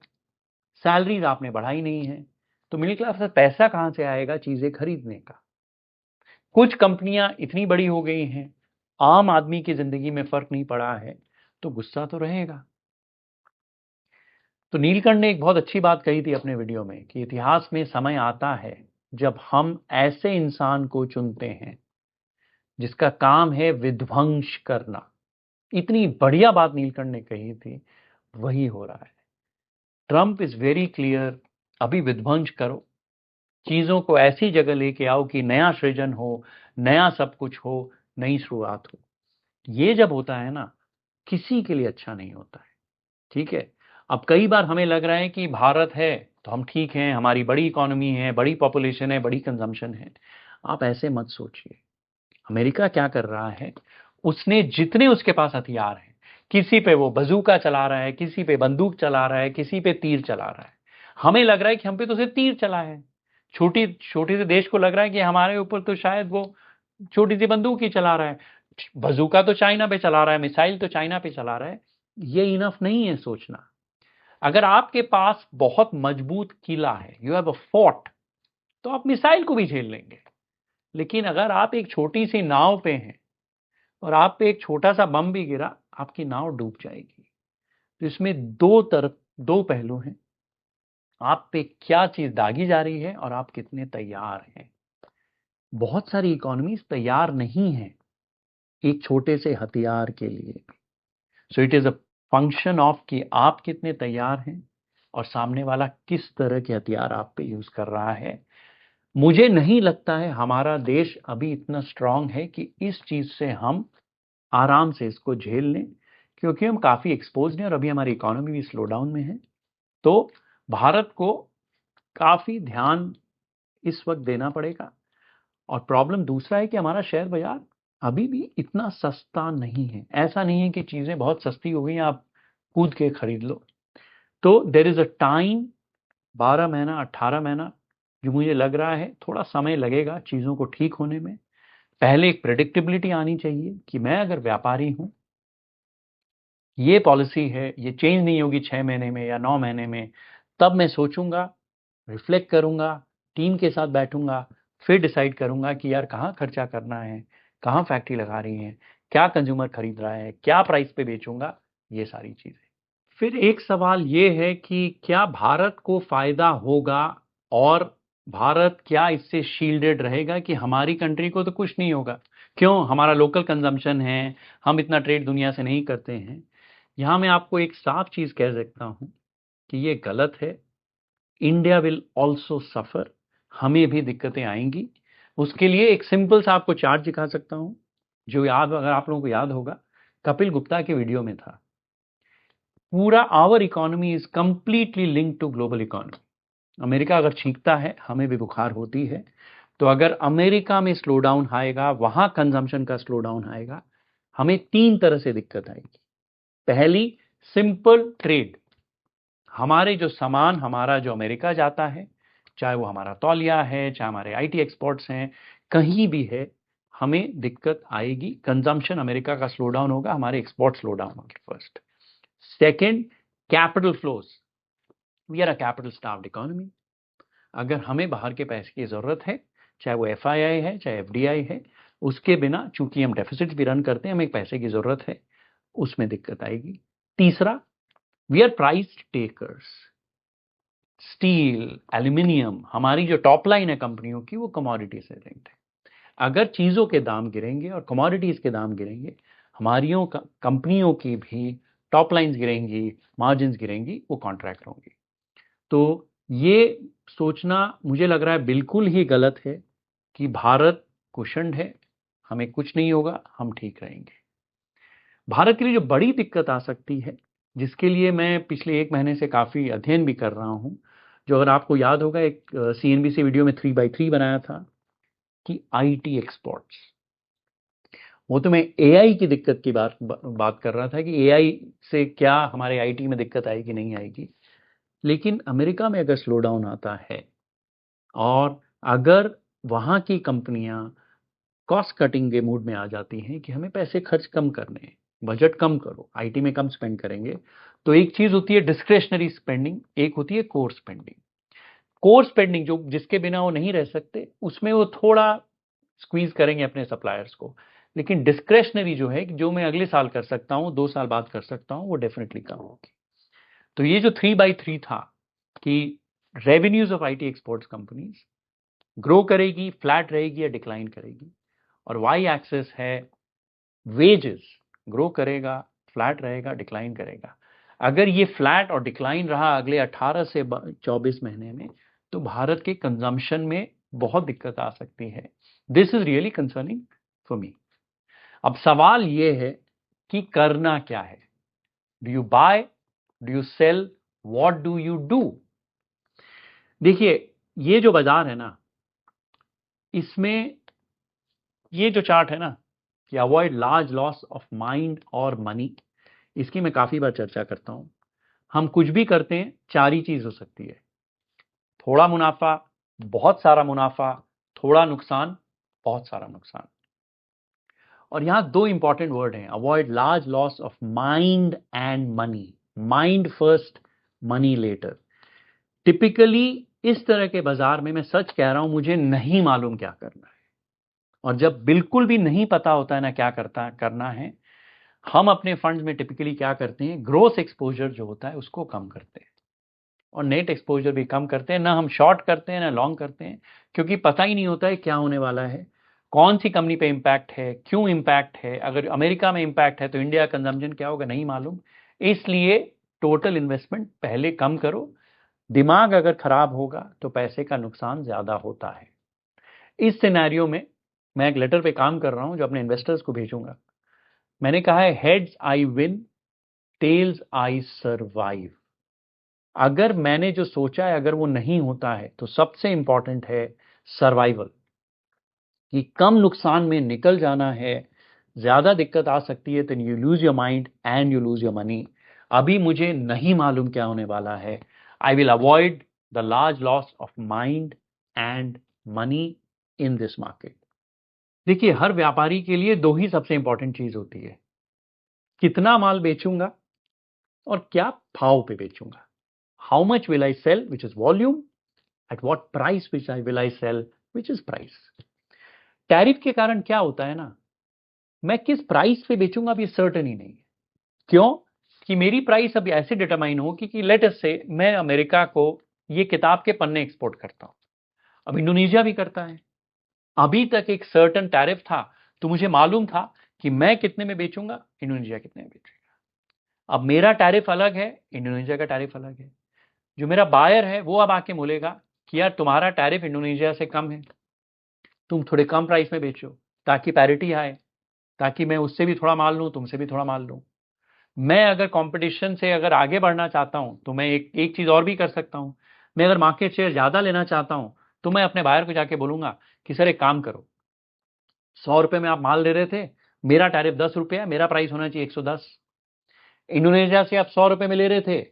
सैलरीज आपने बढ़ाई नहीं है, तो मिडिल क्लास से पैसा कहां से आएगा चीजें खरीदने का? कुछ कंपनियां इतनी बड़ी हो गई हैं, आम आदमी की जिंदगी में फर्क नहीं पड़ा है, तो गुस्सा तो रहेगा। तो नीलकंठ ने एक बहुत अच्छी बात कही थी अपने वीडियो में कि इतिहास में समय आता है जब हम ऐसे इंसान को चुनते हैं जिसका काम है विध्वंस करना। इतनी बढ़िया बात नीलकंठ ने कही थी, वही हो रहा है। ट्रंप इज वेरी क्लियर, अभी विध्वंस करो, चीजों को ऐसी जगह लेके आओ कि नया सृजन हो, नया सब कुछ हो, नई शुरुआत हो। ये जब होता है ना, किसी के लिए अच्छा नहीं होता है। ठीक है, अब कई बार हमें लग रहा है कि भारत है तो हम ठीक हैं, हमारी बड़ी इकोनॉमी है, बड़ी पॉपुलेशन है, बड़ी कंजम्पशन है। आप ऐसे मत सोचिए। अमेरिका क्या कर रहा है, उसने जितने उसके पास हथियार हैं, किसी पे वो बंदूका चला रहा है, किसी पे बंदूक चला रहा है, किसी पे तीर चला रहा है। हमें लग रहा है कि हम पे तो सिर्फ तीर चला है, छोटी छोटी से देश को लग रहा है कि हमारे ऊपर तो शायद वो छोटी सी बंदूक ही चला रहा है। बंदूका तो चाइना पे चला रहा है, मिसाइल तो चाइना पे चला रहा है। ये इनफ नहीं है सोचना। अगर आपके पास बहुत मजबूत किला है, यू हैव अ फोर्ट, तो आप मिसाइल को भी झेल लेंगे। लेकिन अगर आप एक छोटी सी नाव पे हैं और आप पे एक छोटा सा बम भी गिरा, आपकी नाव डूब जाएगी। तो इसमें दो पहलू हैं। आप पे क्या चीज दागी जा रही है और आप कितने तैयार हैं। बहुत सारी इकोनॉमीज तैयार नहीं है एक छोटे से हथियार के लिए। So it is a function of कि आप कितने तैयार हैं और सामने वाला किस तरह के हथियार आप पे यूज कर रहा है। मुझे नहीं लगता है हमारा देश अभी इतना स्ट्रांग है कि इस चीज से हम आराम से इसको झेल लें, क्योंकि हम काफी एक्सपोज हैं और अभी हमारी इकोनॉमी भी स्लो डाउन में है। तो भारत को काफी ध्यान इस वक्त देना पड़ेगा। और प्रॉब्लम दूसरा है कि हमारा शेयर बाजार अभी भी इतना सस्ता नहीं है। ऐसा नहीं है कि चीजें बहुत सस्ती हो गई, आप कूद के खरीद लो। तो देर इज अ टाइम, 12 महीना 18 महीना, जो मुझे लग रहा है थोड़ा समय लगेगा चीजों को ठीक होने में। पहले एक प्रेडिक्टेबिलिटी आनी चाहिए कि मैं अगर व्यापारी हूं, ये पॉलिसी है, ये चेंज नहीं होगी 6 महीने में या 9 महीने में, तब मैं सोचूंगा, रिफ्लेक्ट करूंगा, टीम के साथ बैठूंगा, फिर डिसाइड करूंगा कि यार कहाँ खर्चा करना है, कहाँ फैक्ट्री लगा रही है, क्या कंज्यूमर खरीद रहा है, क्या प्राइस पे बेचूंगा, ये सारी चीजें। फिर एक सवाल ये है कि क्या भारत को फायदा होगा और भारत क्या इससे शील्डेड रहेगा कि हमारी कंट्री को तो कुछ नहीं होगा। क्यों? हमारा लोकल कंजम्पशन है, हम इतना ट्रेड दुनिया से नहीं करते हैं। यहां मैं आपको एक साफ चीज कह सकता हूं कि ये गलत है। इंडिया विल ऑल्सो सफर, हमें भी दिक्कतें आएंगी। उसके लिए एक सिंपल सा आपको चार्ट दिखा सकता हूं, जो याद, अगर आप लोगों को याद होगा, कपिल गुप्ता के वीडियो में था। पूरा our economy is completely linked to global economy. America अगर छींकता है, हमें भी बुखार होती है। तो अगर अमेरिका में स्लो डाउन आएगा, वहां कंजम्पशन का स्लो डाउन आएगा, हमें 3 तरह से दिक्कत आएगी। पहली, सिंपल ट्रेड। हमारे जो सामान, हमारा जो अमेरिका जाता है, चाहे वो हमारा तौलिया है, चाहे हमारे आईटी एक्सपोर्ट्स हैं, कहीं भी है, हमें दिक्कत आएगी। कंजम्पशन अमेरिका का स्लो डाउन होगा, हमारे एक्सपोर्ट स्लो डाउन होंगे। First. Second, capital flows. We are a capital starved economy. अगर हमें बाहर के पैसे की जरूरत है, चाहे वो एफआईआई है, चाहे एफडीआई है, उसके बिना, चूंकि हम डेफिसिट भी रन करते हैं, हमें पैसे की जरूरत है, उसमें दिक्कत आएगी। तीसरा, we are price takers. Steel, aluminium, हमारी जो टॉप लाइन है कंपनियों की, वो कमोडिटी से लिंक्ड है। अगर चीजों के दाम गिरेंगे और कमोडिटीज के दाम गिरेंगे, हमारियों कंपनियों की भी टॉप लाइंस गिरेंगी, मार्जिन गिरेंगी, वो कॉन्ट्रैक्ट होंगी। तो ये सोचना मुझे लग रहा है बिल्कुल ही गलत है कि भारत कुशंड है, हमें कुछ नहीं होगा, हम ठीक रहेंगे। भारत के लिए जो बड़ी दिक्कत आ सकती है, जिसके लिए मैं पिछले 1 महीने से काफी अध्ययन भी कर रहा हूं, जो अगर आपको याद होगा, एक सीएनबीसी वीडियो में 3x3 बनाया था, कि आईटी एक्सपोर्ट्स। वो तो मैं एआई की दिक्कत की बात कर रहा था कि एआई से क्या हमारे आईटी में दिक्कत आएगी नहीं आएगी। लेकिन अमेरिका में अगर स्लो डाउन आता है और अगर वहां की कंपनियां कॉस्ट कटिंग के मूड में आ जाती हैं कि हमें पैसे खर्च कम करने हैं, बजट कम करो, आईटी में कम स्पेंड करेंगे, तो एक चीज होती है डिस्क्रेशनरी स्पेंडिंग, एक होती है कोर स्पेंडिंग। कोर स्पेंडिंग जो, जिसके बिना वो नहीं रह सकते, उसमें वो थोड़ा स्क्वीज करेंगे अपने सप्लायर्स को। लेकिन डिस्क्रेशनरी जो है, जो मैं अगले साल कर सकता हूं, 2 साल बाद कर सकता हूं, वो डेफिनेटली कम होगी। तो ये जो 3x3 था कि revenues of IT exports companies, grow करेगी, फ्लैट रहेगी या डिक्लाइन करेगी। और वाई एक्सिस है वेजेस, ग्रो करेगा, फ्लैट रहेगा, डिक्लाइन करेगा। अगर ये फ्लैट और डिक्लाइन रहा अगले 18 से 24 महीने में, तो भारत के कंजम्पशन में बहुत दिक्कत आ सकती है। This is really concerning for me. अब सवाल ये है कि करना क्या है। Do you buy, do you sell, what do you do? देखिए, ये जो बाजार है ना, इसमें ये जो चार्ट है ना कि avoid large loss of mind और मनी, इसकी मैं काफी बार चर्चा करता हूं। हम कुछ भी करते हैं, चार ही चीज हो सकती है: थोड़ा मुनाफा, बहुत सारा मुनाफा, थोड़ा नुकसान, बहुत सारा नुकसान। और यहां दो इंपॉर्टेंट वर्ड हैं, avoid large loss of mind and money. Mind first, money later. Typically इस तरह के बाजार में मैं सच कह रहा हूं, मुझे नहीं मालूम क्या करना है। और जब बिल्कुल भी नहीं पता होता है ना क्या करना है, हम अपने फंड्स में टिपिकली क्या करते हैं, ग्रोस एक्सपोजर जो होता है उसको कम करते हैं और नेट एक्सपोजर भी कम करते हैं। ना हम शॉर्ट करते हैं ना लॉन्ग करते हैं, क्योंकि पता ही नहीं होता है क्या होने वाला है, कौन सी कंपनी पे इंपैक्ट है, क्यों इंपैक्ट है। अगर अमेरिका में इंपैक्ट है तो इंडिया कंजम्पशन क्या होगा नहीं मालूम। इसलिए टोटल इन्वेस्टमेंट पहले कम करो। दिमाग अगर खराब होगा तो पैसे का नुकसान ज्यादा होता है। इस सिनेरियो में मैं एक लेटर पे काम कर रहा हूं जो अपने इन्वेस्टर्स को भेजूंगा। मैंने कहा है, heads I win, tails I survive. अगर मैंने जो सोचा है अगर वो नहीं होता है तो सबसे इंपॉर्टेंट है सर्वाइवल, कि कम नुकसान में निकल जाना है। ज्यादा दिक्कत आ सकती है तो you lose your mind and you lose your money. अभी मुझे नहीं मालूम क्या होने वाला है। I will avoid the large loss of mind and money in this market. देखिए, हर व्यापारी के लिए दो ही सबसे इंपॉर्टेंट चीज होती है: कितना माल बेचूंगा और क्या भाव पे बेचूंगा। How much will I sell, which is volume, at what price which I will I sell, which is price. Tariff के कारण क्या होता है ना, मैं किस प्राइस पे बेचूंगा अभी सर्टेन ही नहीं है। क्यों? कि मेरी प्राइस अभी ऐसे डिटरमाइन हो कि लेट अस से मैं अमेरिका को ये किताब के पन्ने एक्सपोर्ट करता हूं, अब इंडोनेशिया भी करता है। अभी तक एक सर्टेन टैरिफ था, तो मुझे मालूम था कि मैं कितने में बेचूंगा, इंडोनेशिया कितने में बेचेगा। अब मेरा टैरिफ अलग है, इंडोनेशिया का टैरिफ अलग है। जो मेरा बायर है वो अब आके बोलेगा कि यार तुम्हारा टैरिफ इंडोनेशिया से कम है, तुम थोड़े कम प्राइस में बेचो ताकि पैरिटी आए, ताकि मैं उससे भी थोड़ा माल लूं, तुमसे भी थोड़ा माल लूं। मैं अगर कंपटीशन से अगर आगे बढ़ना चाहता हूं तो मैं एक चीज और भी कर सकता हूं। मैं अगर मार्केट शेयर ज्यादा लेना चाहता हूं तो मैं अपने बायर को जाके बोलूंगा कि सर एक काम करो, 100 रुपए में आप माल ले रहे थे, मेरा टैरिफ 10 रुपए है, मेरा प्राइस होना चाहिए 110। इंडोनेशिया से आप 100 रुपए में ले रहे थे,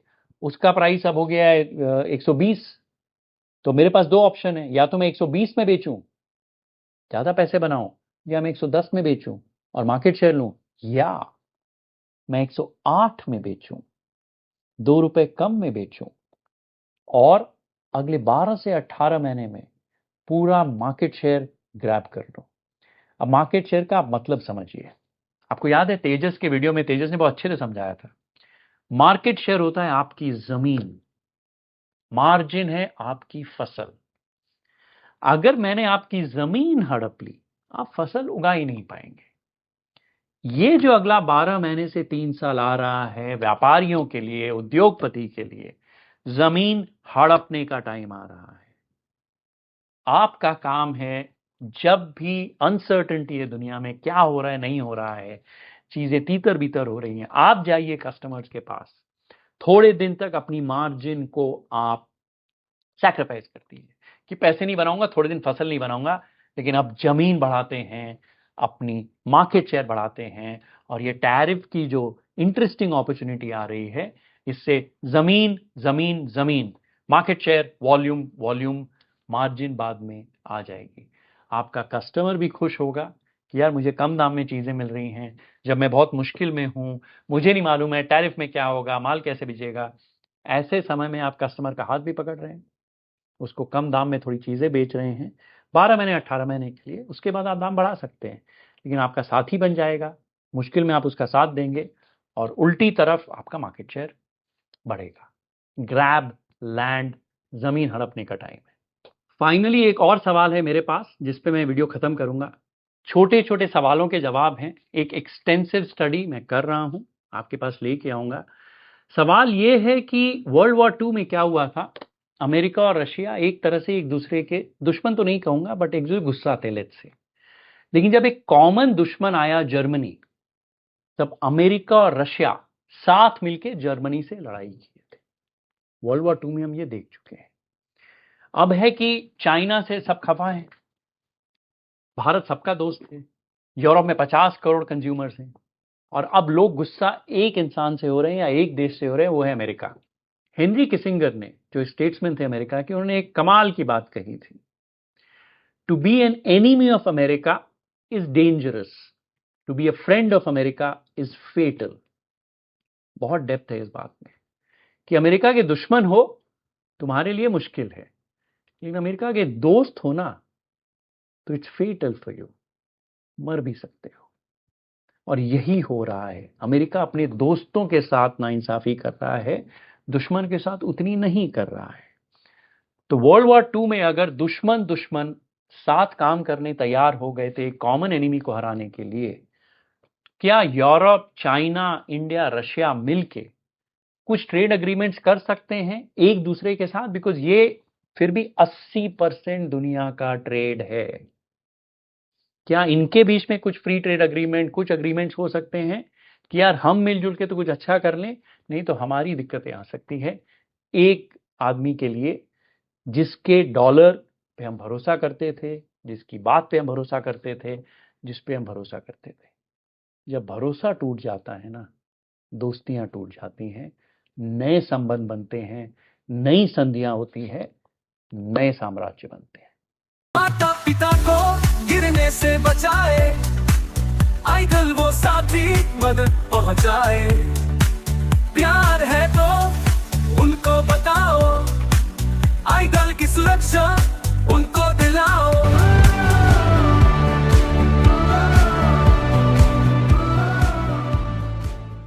उसका प्राइस अब हो गया है 120। तो मेरे पास दो ऑप्शन है, या तो मैं 120 में बेचूं, ज्यादा पैसे बनाऊं, या मैं 110 में बेचूं और मार्केट शेयर लूं, या मैं 108 में बेचूं, 2 रुपए कम में बेचूं और अगले 12 से 18 महीने में पूरा मार्केट शेयर ग्रैब कर लूं। अब मार्केट शेयर का आप मतलब समझिए। आपको याद है तेजस के वीडियो में तेजस ने बहुत अच्छे से समझाया था। मार्केट शेयर होता है आपकी जमीन, मार्जिन है आपकी फसल। अगर मैंने आपकी जमीन हड़प ली, आप फसल उगा ही नहीं पाएंगे। ये जो अगला 12 महीने से 3 साल आ रहा है व्यापारियों के लिए, उद्योगपति के लिए, जमीन हड़पने का टाइम आ रहा है। आपका काम है, जब भी अनसर्टेनिटी है दुनिया में, क्या हो रहा है नहीं हो रहा है, चीजें तीतर बीतर हो रही हैं, आप जाइए कस्टमर्स के पास, थोड़े दिन तक अपनी मार्जिन को आप सैक्रिफाइस करती है कि पैसे नहीं बनाऊंगा, थोड़े दिन फसल नहीं बनाऊंगा, लेकिन अब जमीन बढ़ाते हैं, अपनी मार्केट शेयर बढ़ाते हैं। और ये टैरिफ की जो इंटरेस्टिंग अपॉर्चुनिटी आ रही है, इससे जमीन जमीन जमीन, market share, volume volume, margin बाद में आ जाएगी। आपका कस्टमर भी खुश होगा कि यार मुझे कम दाम में चीजें मिल रही हैं, जब मैं बहुत मुश्किल में हूं, मुझे नहीं मालूम है टैरिफ में क्या होगा, माल कैसे बिकेगा। ऐसे समय में आप कस्टमर का हाथ भी पकड़ रहे हैं, उसको कम दाम में थोड़ी चीजें बेच रहे हैं 12 महीने 18 महीने के लिए। उसके बाद आप दाम बढ़ा सकते हैं, लेकिन आपका साथी बन जाएगा, मुश्किल में आप उसका साथ देंगे और उल्टी तरफ आपका मार्केट शेयर बढ़ेगा। ग्रैब लैंड, जमीन हड़पने का टाइम है। फाइनली एक और सवाल है मेरे पास जिस पे मैं वीडियो खत्म करूंगा। छोटे छोटे सवालों के जवाब हैं, एक एक्सटेंसिव स्टडी मैं कर रहा हूं, आपके पास लेके आऊंगा। सवाल ये है कि वर्ल्ड वॉर 2 में क्या हुआ था। अमेरिका और रशिया एक तरह से एक दूसरे के दुश्मन तो नहीं कहूंगा, बट एक दूसरे गुस्सा थे लेट्स से। लेकिन जब एक कॉमन दुश्मन आया जर्मनी, तब अमेरिका और रशिया साथ मिलकर जर्मनी से लड़ाई किए थे। वर्ल्ड वॉर 2 में हम ये देख चुके हैं। अब है कि चाइना से सब खफा है, भारत सबका दोस्त है, यूरोप में 50 करोड़ कंज्यूमर्स हैं, और अब लोग गुस्सा एक इंसान से हो रहे हैं या एक देश से हो रहे हैं, वो है अमेरिका। हेनरी किसिंगर ने, जो स्टेट्समैन थे अमेरिका के, उन्होंने एक कमाल की बात कही थी, to be an enemy of America is dangerous, to be a friend of America is fatal. बहुत डेप्थ है इस बात में कि अमेरिका के दुश्मन हो तुम्हारे लिए मुश्किल है, लेकिन अमेरिका के दोस्त हो ना तो इट्स फेटल फॉर यू, मर भी सकते हो। और यही हो रहा है, अमेरिका अपने दोस्तों के साथ नाइंसाफी कर रहा है, दुश्मन के साथ उतनी नहीं कर रहा है। तो वर्ल्ड वॉर 2 में अगर दुश्मन साथ काम करने तैयार हो गए थे कॉमन एनिमी को हराने के लिए, क्या यूरोप, चाइना, इंडिया, रशिया मिलके कुछ ट्रेड एग्रीमेंट्स कर सकते हैं एक दूसरे के साथ? बिकॉज ये फिर भी 80% दुनिया का ट्रेड है। क्या इनके बीच में कुछ फ्री ट्रेड एग्रीमेंट, कुछ एग्रीमेंट्स हो सकते हैं कि यार हम मिलजुल के तो कुछ अच्छा कर लें? नहीं तो हमारी दिक्कतें आ सकती है एक आदमी के लिए जिसके डॉलर पे हम भरोसा करते थे, जिसकी बात पे हम भरोसा करते थे, जिस पे हम भरोसा करते थे। जब भरोसा टूट जाता है ना, दोस्तियां टूट जाती हैं, नए संबंध बनते हैं, नई संधियां होती है, नए साम्राज्य बनते हैं। माता पिता को गिरने से बचाए, आइडल वो साथी मदद पहुंचाए, प्यार है